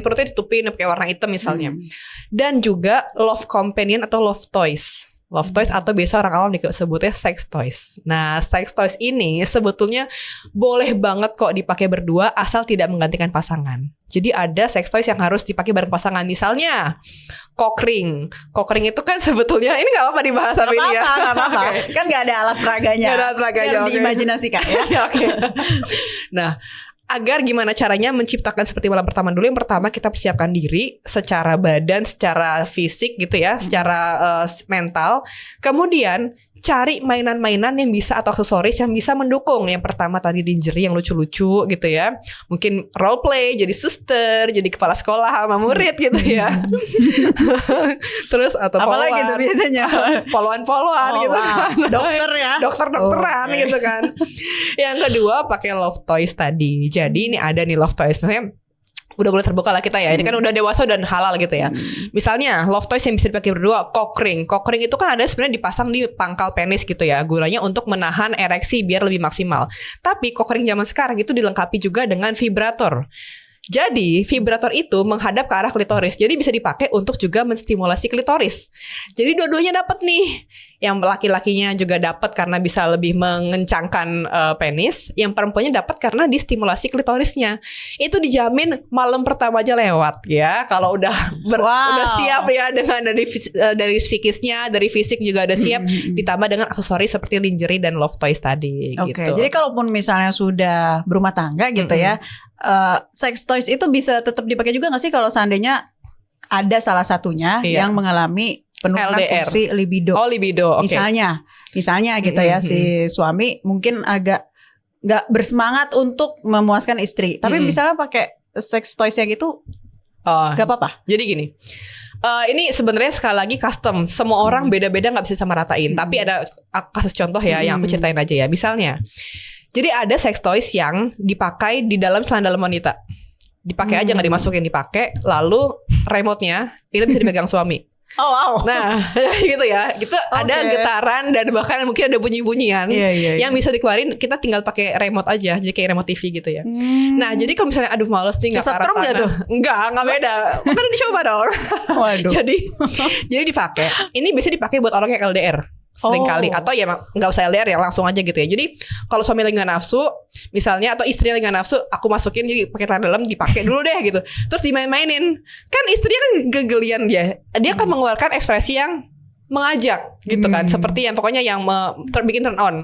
perutnya ditutupin pakai warna hitam misalnya. Dan juga love companion atau love toys. Love toys atau biasa orang awam disebutnya sex toys. Nah, sex toys ini sebetulnya boleh banget kok dipakai berdua asal tidak menggantikan pasangan. Jadi ada sex toys yang harus dipakai bareng pasangan. Misalnya cock ring. Cock ring itu kan sebetulnya ini nggak apa-apa dibahas hari ini ya. Nggak apa-apa. Kan nggak ada alat peraganya. Nggak ada alat peraganya. Harus diimajinasikan ya. Oke. Nah, agar gimana caranya menciptakan seperti malam pertama dulu. Yang pertama kita persiapkan diri secara badan, secara fisik gitu ya, secara mental. Kemudian cari mainan-mainan yang bisa atau aksesoris yang bisa mendukung. Yang pertama tadi lingerie yang lucu-lucu gitu ya. Mungkin role play jadi suster, jadi kepala sekolah sama murid gitu ya. Terus atau apalagi itu biasanya poluan gitu kan. Dokter ya. Dokter-dokteran gitu kan. Yang kedua pakai love toys tadi. Jadi ini ada nih love toys. Maksudnya udah boleh terbuka lah kita ya. Ini kan udah dewasa dan halal gitu ya. Misalnya love toys yang bisa dipakai berdua, cock ring. Cock ring itu kan ada sebenarnya dipasang di pangkal penis gitu ya. Gunanya untuk menahan ereksi biar lebih maksimal. Tapi cock ring zaman sekarang itu dilengkapi juga dengan vibrator. Jadi vibrator itu menghadap ke arah klitoris. Jadi bisa dipakai untuk juga menstimulasi klitoris. Jadi dua-duanya dapat nih. Yang laki-lakinya juga dapat karena bisa lebih mengencangkan penis. Yang perempuannya dapat karena distimulasi klitorisnya. Itu dijamin malam pertama aja lewat ya. Kalau udah siap ya dengan dari psikisnya, dari fisik juga udah siap. Ditambah dengan aksesoris seperti lingerie dan love toys tadi. Oke, gitu. jadi kalaupun misalnya sudah berumah tangga gitu ya, sex toys itu bisa tetap dipakai juga nggak sih kalau seandainya ada salah satunya yang mengalami penurunan LDR. fungsi libido. Oh, libido. Okay. Misalnya gitu ya, si suami mungkin agak nggak bersemangat untuk memuaskan istri, tapi misalnya pakai sex toys yang gitu nggak apa-apa. Jadi gini. Ini sebenarnya sekali lagi custom. Semua orang beda-beda, nggak bisa sama ratain. Tapi ada kasus contoh ya yang aku ceritain aja ya. Misalnya, jadi ada sex toys yang dipakai di dalam celana dalam wanita. Dipakai aja, nggak dimasukin, dipakai. Lalu remote-nya itu bisa dipegang suami. Oh wow. Nah gitu ya. Gitu ada getaran dan bahkan mungkin ada bunyi-bunyian yang bisa dikeluarin. Kita tinggal pakai remote aja. Jadi kayak remote TV gitu ya. Nah jadi kalau misalnya aduh males nih gak ke arah sana. Tuh? Enggak beda. Kan dicoba dong. Waduh. Jadi dipakai. Ini bisa dipakai buat orang yang LDR sering kali. Atau ya nggak usah LDR ya, langsung aja gitu ya. Jadi kalau suami lagi gak nafsu misalnya, atau istri lagi gak nafsu, aku masukin jadi pakai celana dalam, dipakai dulu deh gitu. Terus dimain-mainin. Kan istrinya kan gegelian dia akan mengeluarkan ekspresi yang mengajak gitu kan. Seperti yang pokoknya yang bikin turn on.